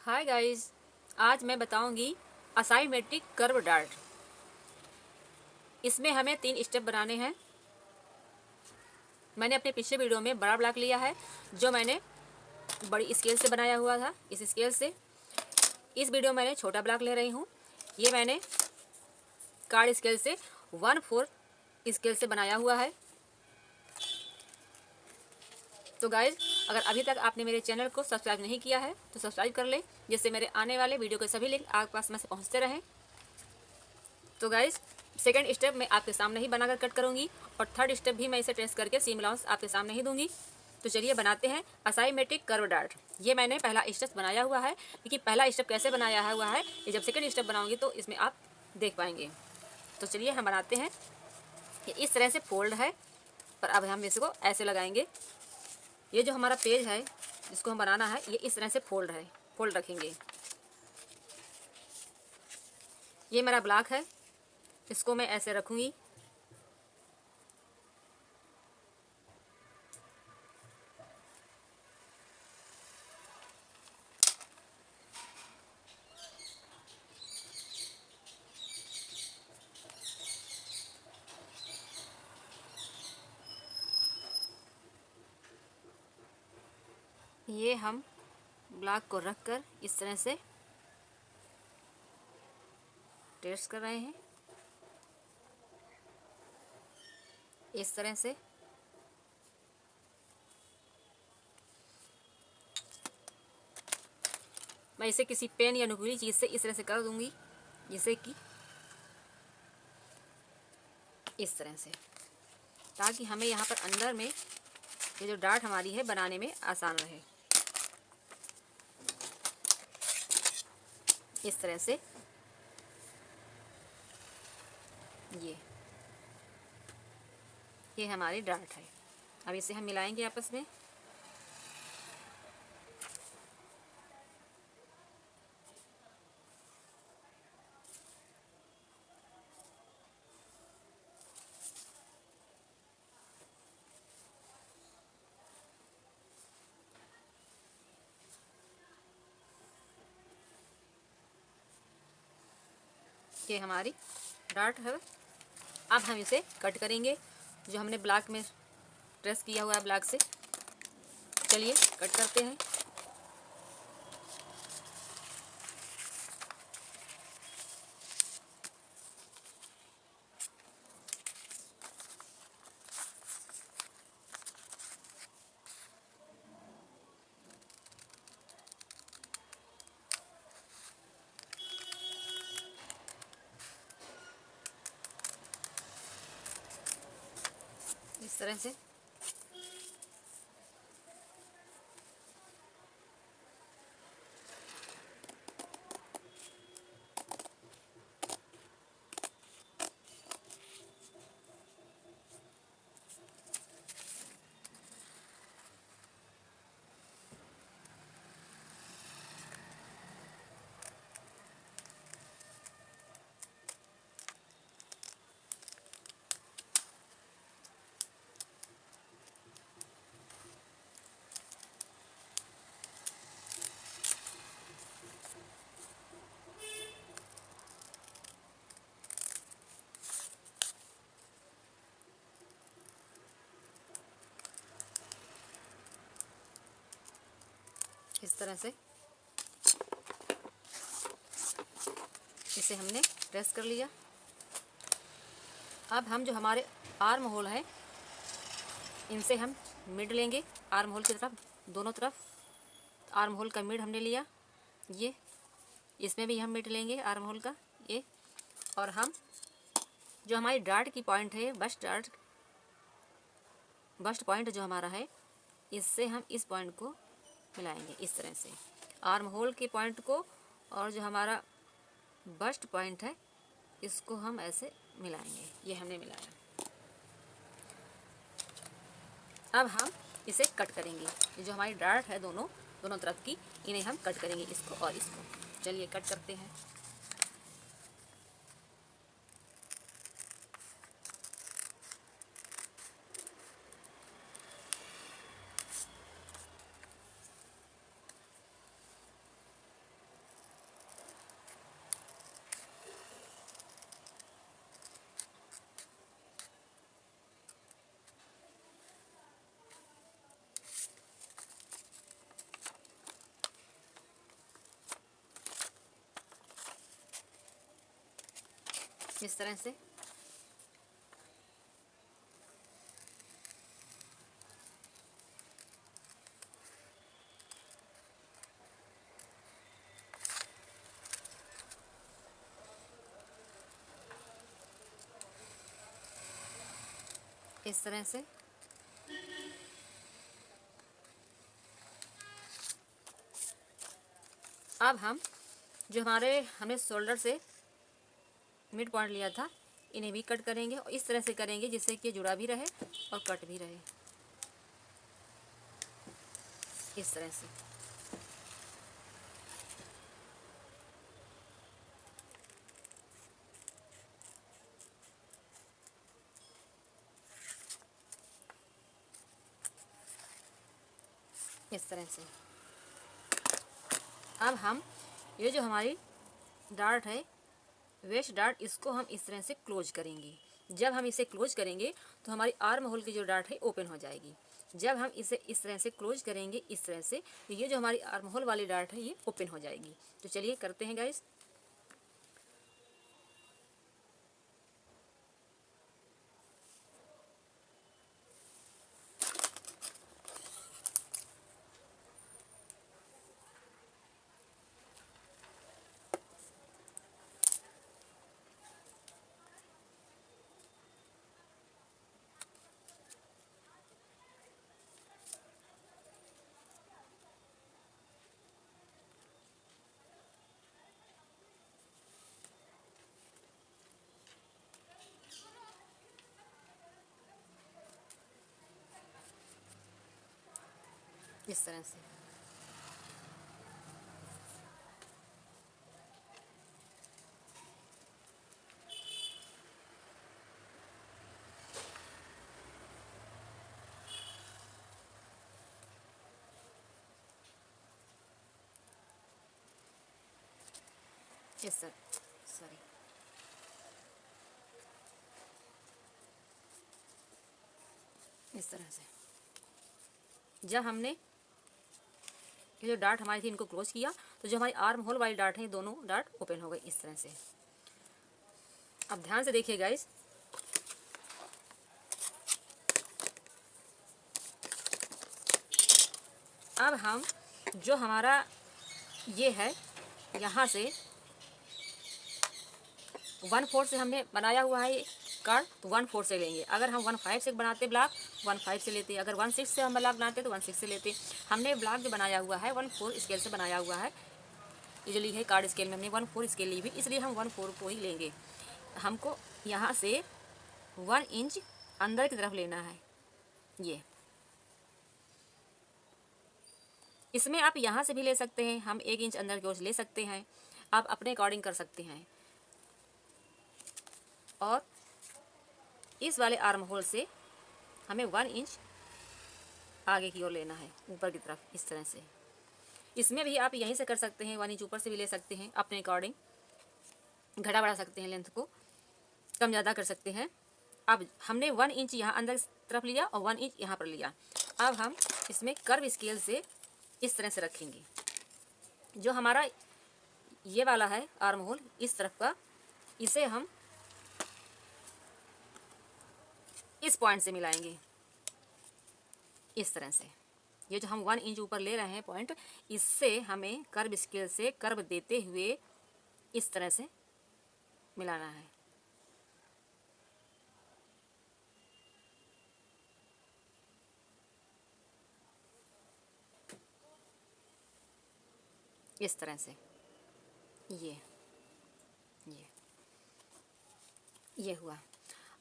Hi guys, आज मैं बताऊंगी असाइमेट्रिक कर्व डार्ट। इसमें हमें 3 स्टेप बनाने हैं। मैंने अपने पिछले वीडियो में बड़ा ब्लॉक लिया है जो मैंने बड़ी स्केल से बनाया हुआ था। इस स्केल से इस वीडियो में मैंने छोटा ब्लॉक ले रही हूँ। ये मैंने कार्ड स्केल से 1/4 स्केल से बनाया हुआ है। तो गाइज, अगर अभी तक आपने मेरे चैनल को सब्सक्राइब नहीं किया है तो सब्सक्राइब कर ले, जिससे मेरे आने वाले वीडियो के सभी लिंक आपके पास में से पहुँचते रहें। तो गाइज, सेकंड स्टेप मैं आपके सामने ही बनाकर कट करूंगी और थर्ड स्टेप भी मैं इसे ट्रेस करके सीम अलाउंस आपके सामने ही दूंगी। तो चलिए बनाते हैं असाइमेट्रिक कर्व डार्ट। ये मैंने पहला स्टेप बनाया हुआ है, क्योंकि पहला स्टेप कैसे बनाया हुआ है ये जब सेकंड स्टेप बनाऊंगी तो इसमें आप देख पाएंगे। तो चलिए हम बनाते हैं। ये इस तरह से फोल्ड है, पर अब हम इसको ऐसे लगाएंगे। ये जो हमारा पेज है जिसको हम बनाना है, ये इस तरह से फोल्ड है, फोल्ड रखेंगे। ये मेरा ब्लॉक है, इसको मैं ऐसे रखूंगी। ये हम ब्लॉक को रखकर इस तरह से ट्रेस कर रहे हैं। इस तरह से मैं इसे किसी पेन या नुकीली चीज़ से इस तरह से कर दूंगी, जैसे कि इस तरह से, ताकि हमें यहाँ पर अंदर में ये जो डार्ट हमारी है बनाने में आसान रहे। इस तरह से ये हमारी डार्ट है। अब इसे हम मिलाएंगे आपस में। ये हमारी डार्ट है। अब हम इसे कट करेंगे, जो हमने ब्लॉक में ट्रेस किया हुआ है ब्लॉक से। चलिए कट करते हैं। इस तरह से इस तरह से इसे हमने प्रेस कर लिया। अब हम जो हमारे आर्म होल है, इनसे हम मिड लेंगे। आर्म होल की तरफ, दोनों तरफ आर्म होल का मिड हमने लिया। ये इसमें भी हम मिड लेंगे आर्म होल का ये। और हम जो हमारी डार्ट की पॉइंट है, बस्ट पॉइंट जो हमारा है, इससे हम इस पॉइंट को मिलाएंगे। इस तरह से आर्म होल के पॉइंट को और जो हमारा बस्ट पॉइंट है, इसको हम ऐसे मिलाएंगे। ये हमने मिलाया। अब हम इसे कट करेंगे। ये जो हमारी डार्ट है दोनों तरफ की, इन्हें हम कट करेंगे, इसको और इसको। चलिए कट करते हैं। इस तरह से। इस तरह से। अब हम जो हमने शोल्डर से मिड पॉइंट लिया था, इन्हें भी कट करेंगे और इस तरह से करेंगे जिससे कि जुड़ा भी रहे और कट भी रहे, इस तरह से। इस तरह से। अब हम ये जो हमारी डार्ट है, वेस्ट डार्ट, इसको हम इस तरह से क्लोज करेंगे। जब हम इसे क्लोज करेंगे तो हमारी आर्म होल की जो डार्ट है ओपन हो जाएगी। जब हम इसे इस तरह से क्लोज करेंगे, इस तरह से, तो ये जो हमारी आर्म होल वाली डार्ट है ये ओपन हो जाएगी। तो चलिए करते हैं गाइस। इस तरह से। Yes sir, sorry. इस तरह से जब हमने ये जो डार्ट हमारी थी इनको क्लोज किया, तो जो हमारी आर्म होल वाली डार्ट है, दोनों डार्ट ओपन हो गई इस तरह से। अब ध्यान से देखिए गाइस, अब हम जो हमारा ये है यहाँ से 1/4 से हमने बनाया हुआ है कार्ड, तो 1/4 से लेंगे। अगर हम 1/5 से बनाते ब्लॉक, 1/5 से लेते। अगर 1/6 से हम ब्लॉक बनाते तो 1/6 से लेते। हमने ब्लॉक जो बनाया हुआ है 1/4 स्केल से बनाया हुआ है, ये ली है कार्ड स्केल में हमने 1/4 स्केल ली हुई, इसलिए हम 1/4 को ही लेंगे। हमको यहाँ से 1 इंच अंदर की तरफ लेना है। ये इसमें आप यहाँ से भी ले सकते हैं, हम 1 इंच अंदर की ओर से ले सकते हैं, आप अपने अकॉर्डिंग कर सकते हैं। और इस वाले आर्म होल से हमें 1 इंच आगे की ओर लेना है, ऊपर की तरफ, इस तरह से। इसमें भी आप यहीं से कर सकते हैं, 1 इंच ऊपर से भी ले सकते हैं, अपने अकॉर्डिंग घटा बढ़ा सकते हैं, लेंथ को कम ज़्यादा कर सकते हैं। अब हमने 1 इंच यहाँ अंदर की तरफ लिया और 1 इंच यहाँ पर लिया। अब हम इसमें कर्व स्केल से इस तरह से रखेंगे। जो हमारा ये वाला है आर्म होल इस तरफ का, इसे हम इस पॉइंट से मिलाएंगे, इस तरह से। ये जो हम 1 इंच ऊपर ले रहे हैं पॉइंट, इससे हमें कर्व स्केल से कर्व देते हुए इस तरह से मिलाना है। इस तरह से ये हुआ।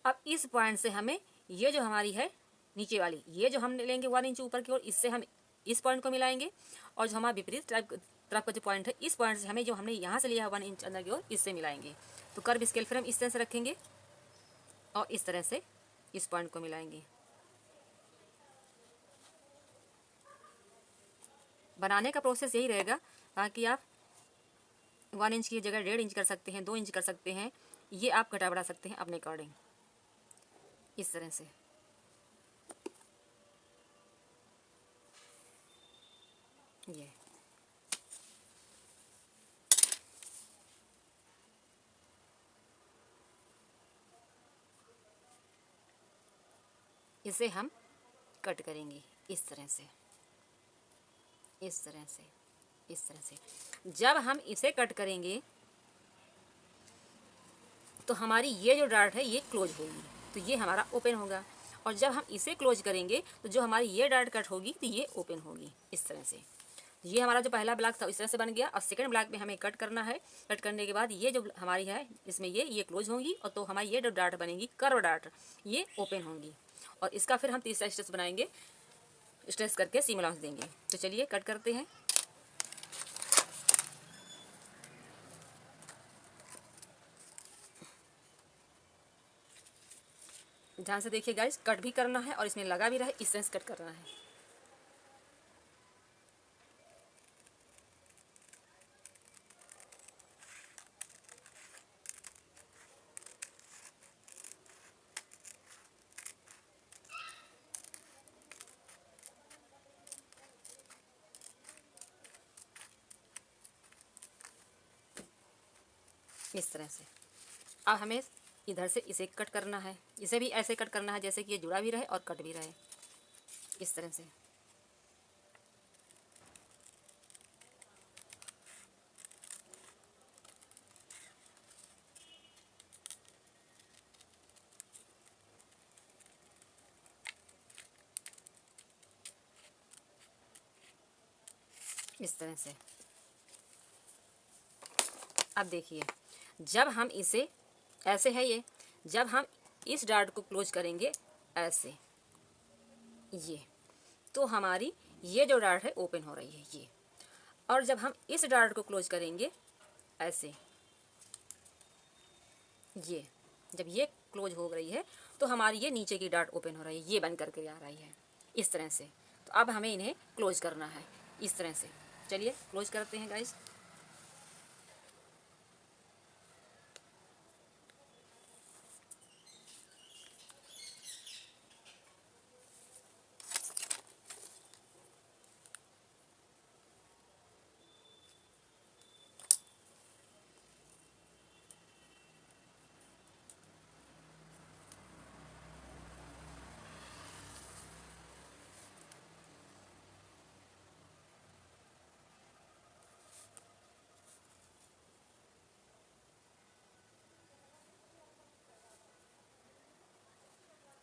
अब इस पॉइंट से हमें ये जो हमारी है नीचे वाली, ये जो हम लेंगे 1 इंच ऊपर की ओर, इससे हम इस पॉइंट को मिलाएंगे। और जो हमारा विपरीत तरफ का जो पॉइंट है, इस पॉइंट से हमें जो हमने यहाँ से लिया है 1 इंच अंदर की ओर, इससे मिलाएंगे। तो कर्व स्केल फिर हम इस तरह से रखेंगे और इस तरह से इस पॉइंट को मिलाएंगे। बनाने का प्रोसेस यही रहेगा, ताकि आप 1 इंच की जगह 1.5 इंच कर सकते हैं, 2 इंच कर सकते हैं, ये आप घटा बढ़ा सकते हैं अपने अकॉर्डिंग, इस तरह से। ये इसे हम कट करेंगे इस तरह से, इस तरह से, इस तरह से। जब हम इसे कट करेंगे तो हमारी ये जो डार्ट है ये क्लोज होगी, तो ये हमारा ओपन होगा। और जब हम इसे क्लोज करेंगे तो जो हमारी ये डार्ट कट होगी तो ये ओपन होगी इस तरह से। ये हमारा जो पहला ब्लॉक था इस तरह से बन गया। और सेकंड ब्लॉक में हमें कट करना है। कट करने के बाद ये जो हमारी है इसमें ये क्लोज होंगी, और तो हमारी ये जो डार्ट बनेगी कर्व डार्ट ये ओपन होंगी। और इसका फिर हम तीसरा स्टेच बनाएंगे, स्ट्रेस करके सीम अलाउंस देंगे। तो चलिए कट करते हैं। ध्यान से देखिए गाइस, कट भी करना है और इसमें लगा भी रहा है, इस तरह से कट करना है। इस तरह से। अब हमें इधर से इसे कट करना है, इसे भी ऐसे कट करना है जैसे कि ये जुड़ा भी रहे और कट भी रहे, इस तरह से। इस तरह से। अब देखिए, जब हम इसे ऐसे है ये, जब हम इस डार्ट को क्लोज करेंगे ऐसे ये, तो हमारी ये जो डार्ट है ओपन हो रही है ये। और जब हम इस डार्ट को क्लोज करेंगे ऐसे ये, जब ये क्लोज हो रही है तो हमारी ये नीचे की डार्ट ओपन हो रही है, ये बन करके आ रही है इस तरह से। तो अब हमें इन्हें क्लोज करना है इस तरह से। चलिए क्लोज करते हैं गाइस।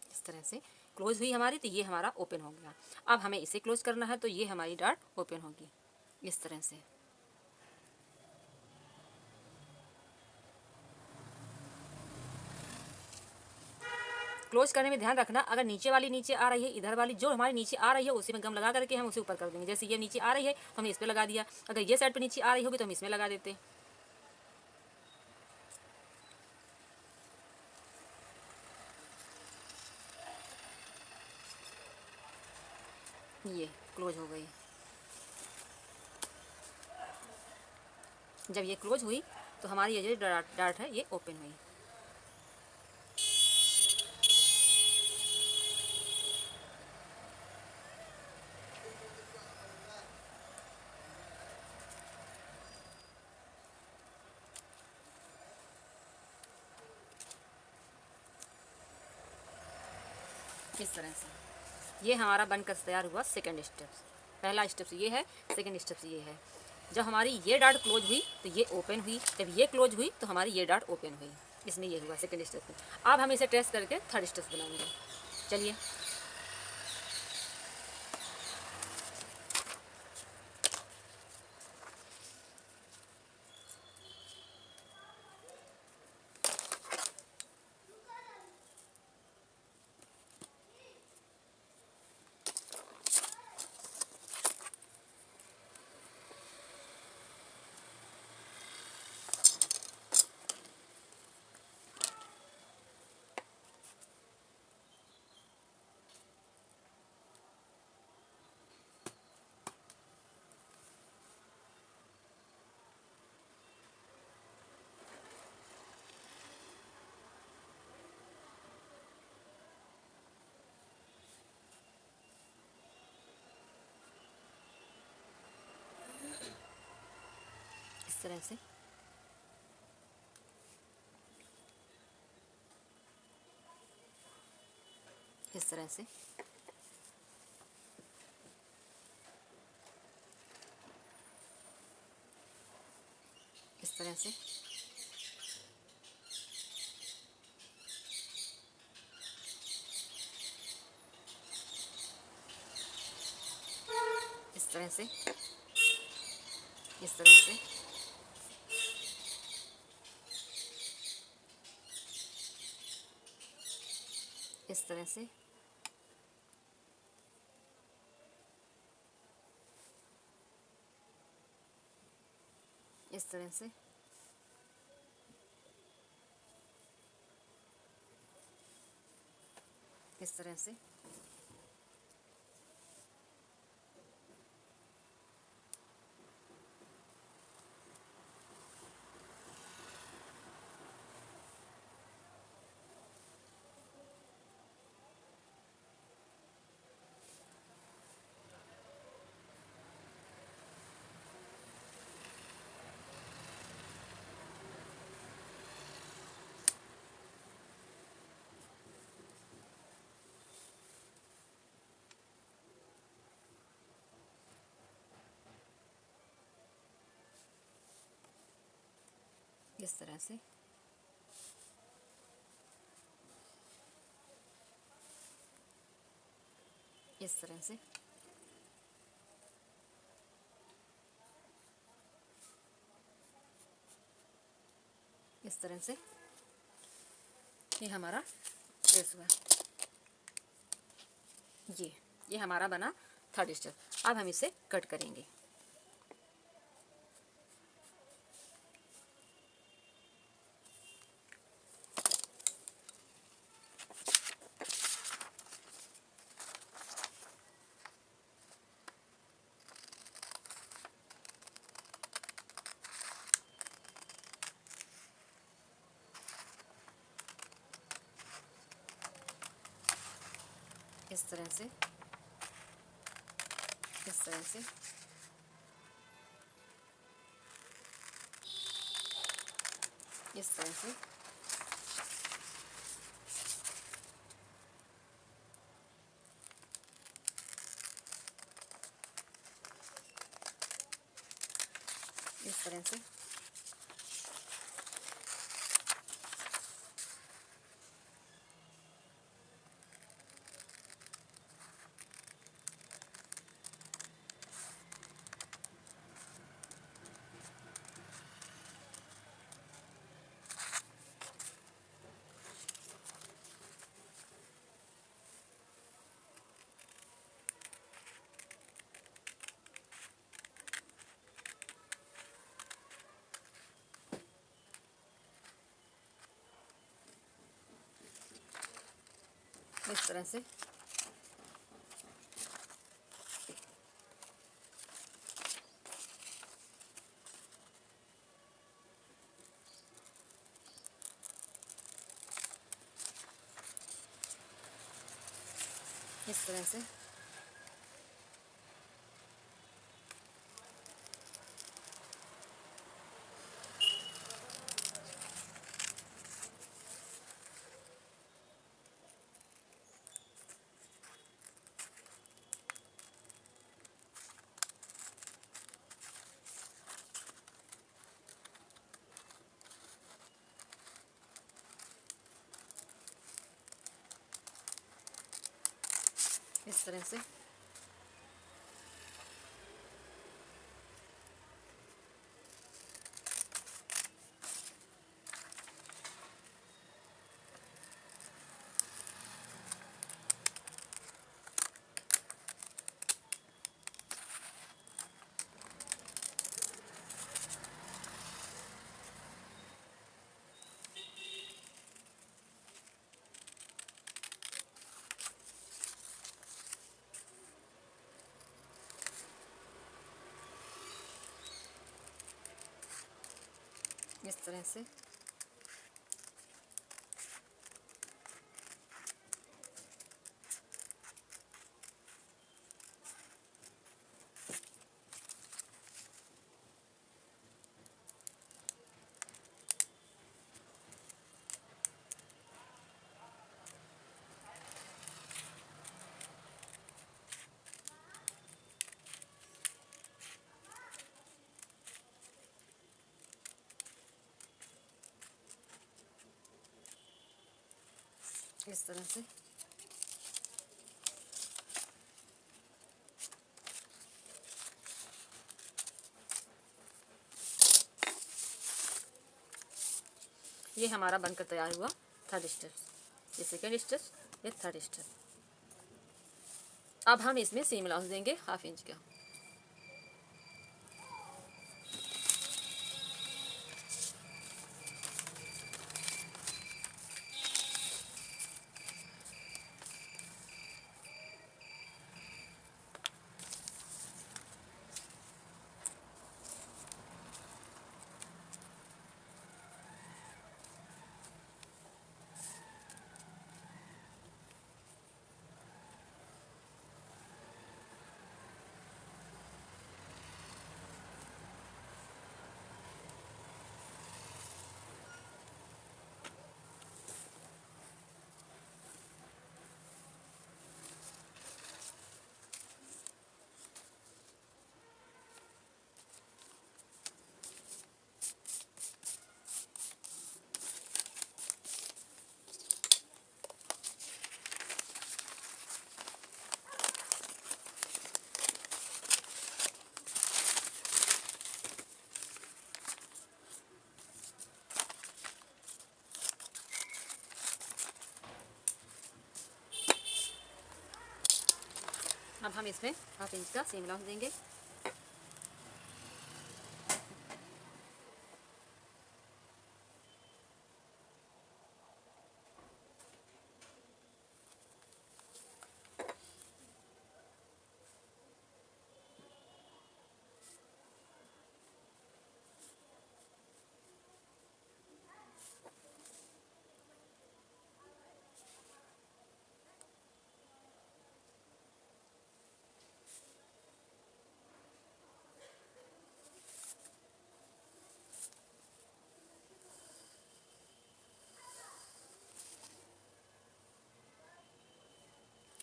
इस तरह से क्लोज हुई हमारी, तो ये हमारा ओपन हो गया। अब हमें इसे क्लोज करना है तो ये हमारी डार्ट ओपन होगी इस तरह से। क्लोज करने में ध्यान रखना, अगर नीचे वाली नीचे आ रही है, इधर वाली जो हमारी नीचे आ रही है उसी में गम लगा करके हम उसे ऊपर कर देंगे। जैसे ये नीचे आ रही है तो हमने इस पर लगा दिया, अगर ये साइड पर नीचे आ रही होगी तो हम इसमें लगा देते। ये क्लोज हो गई। जब ये क्लोज हुई तो हमारी ये जो डार्ट है ये ओपन हुई। इस तरह से ये हमारा बनकर तैयार हुआ सेकंड स्टेप। पहला स्टेप ये है, सेकंड स्टेप ये है। जब हमारी ये डार्ट क्लोज हुई तो ये ओपन हुई, जब ये क्लोज हुई तो हमारी ये डार्ट ओपन हुई। इसमें ये हुआ सेकंड स्टेप में। अब हम इसे टेस्ट करके थर्ड स्टेप बनाएंगे। चलिए इस तरह से। इस तरह से। इस तरह से। इस तरह से। इस तरह से। इस तरह से। इस तरह से। इस तरह से। इस तरह से। इस तरह से। इस तरह से। ये हमारा ड्रेस हुआ। ये हमारा बना थर्ड स्टेप। अब हम इसे कट करेंगे। इस तरह से। इस तरह से। इस तरह से। इस तरह से। इस तरह से। इस तरह से। इस तरह से। इस तरह से। इस तरह से। ये हमारा बनकर तैयार हुआ थर्ड स्टेप। ये सेकेंड स्टेप, ये थर्ड स्टेप। अब हम इसमें सीम ब्लाउज देंगे 1/2 इंच का। अब हम इसमें 1/2 इंच का सीम ब्लाउज देंगे।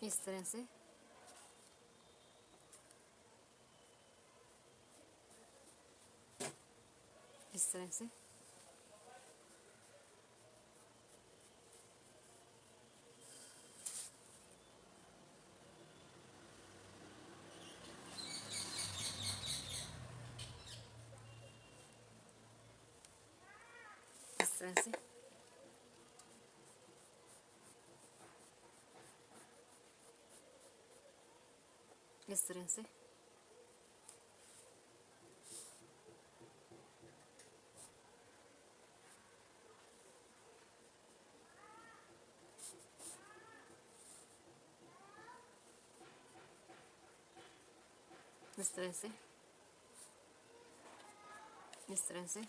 इस तरह से। इस तरह से। इस तरह से। इस तरह से। इस तरह से। इस तरह से।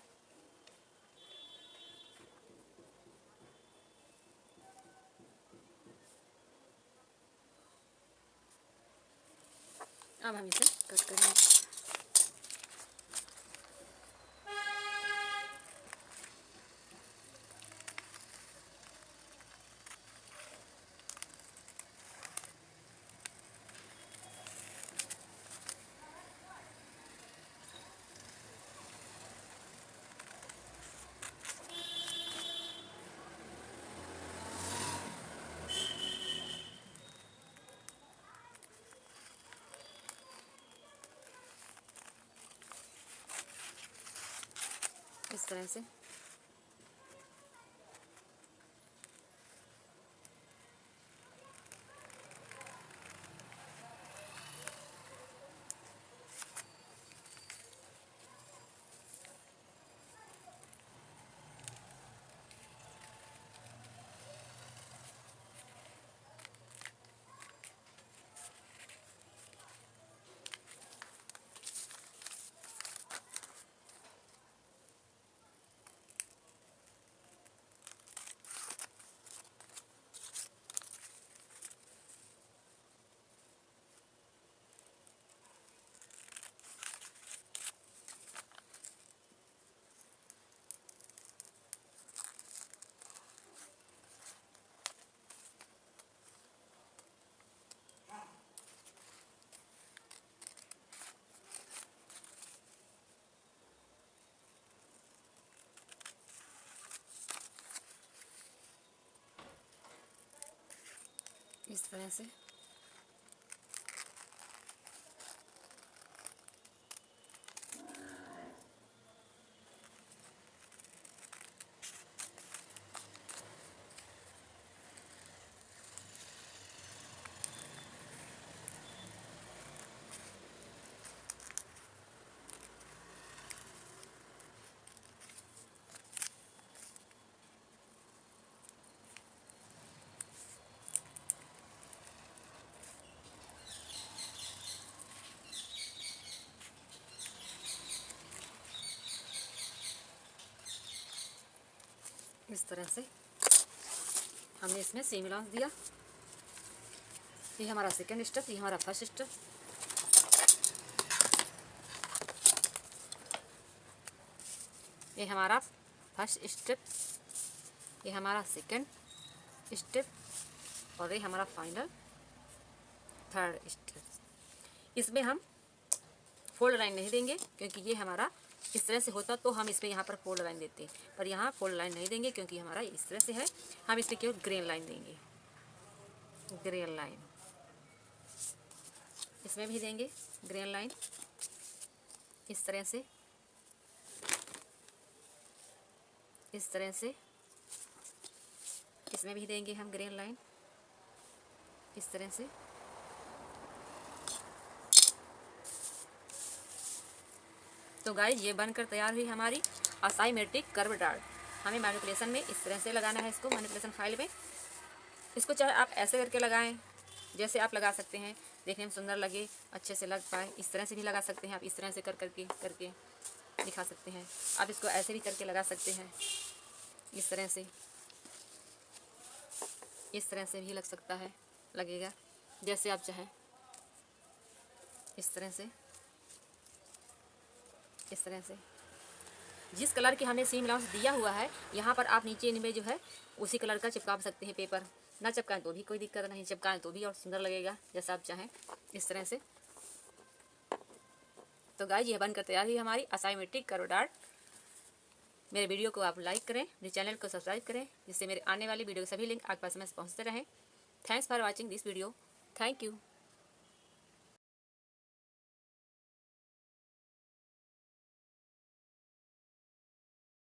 अब हम इसे कट करेंगे। इस तरह से। इस तरह से। इस तरह से हमने इसमें सेम अलाउंस दिया। ये हमारा सेकंड स्टेप, ये हमारा फर्स्ट स्टेप। ये हमारा फर्स्ट स्टेप, ये हमारा सेकंड स्टेप और ये हमारा फाइनल थर्ड स्टेप। इसमें हम फोल्ड लाइन नहीं देंगे क्योंकि ये हमारा इस तरह से होता तो हम इसमें यहाँ पर फोल्ड लाइन देते, पर यहाँ फोल्ड लाइन नहीं देंगे क्योंकि हमारा इस तरह से है। हम इसमें केवल ग्रेन लाइन देंगे, ग्रेन लाइन। इसमें भी देंगे ग्रेन लाइन इस तरह से, इस तरह से। इसमें भी देंगे हम ग्रेन लाइन इस तरह से। तो गाइस ये बनकर तैयार हुई हमारी असाइमेट्रिक कर्व डार्ट। हमें मैनिपुलेशन में इस तरह से लगाना है इसको, मैनिपुलेशन फाइल में। इसको चाहे आप ऐसे करके लगाएं जैसे आप लगा सकते हैं, देखने में सुंदर लगे, अच्छे से लग पाए। इस तरह से भी लगा सकते हैं आप, इस तरह से करके दिखा सकते हैं। आप इसको ऐसे भी करके लगा सकते हैं, इस तरह से, इस तरह से भी लग सकता है, लगेगा जैसे आप चाहें। इस तरह से, इस तरह से। जिस कलर की हमने सीम अलाउंस दिया हुआ है यहाँ पर आप नीचे इनमें जो है उसी कलर का चिपका सकते हैं पेपर। ना चिपकाएं तो भी कोई दिक्कत नहीं, चिपकाएं तो भी और सुंदर लगेगा, जैसा आप चाहें इस तरह से। तो गाइस ये बनकर तैयार हुई हमारी असाइमेट्रिक कर्व डार्ट। मेरे वीडियो को आप लाइक करें, मेरे चैनल को सब्सक्राइब करें, जिससे मेरे आने वाले वीडियो के सभी लिंक आपके पास में पहुँचते रहें। Thanks for watching this video. Thank you.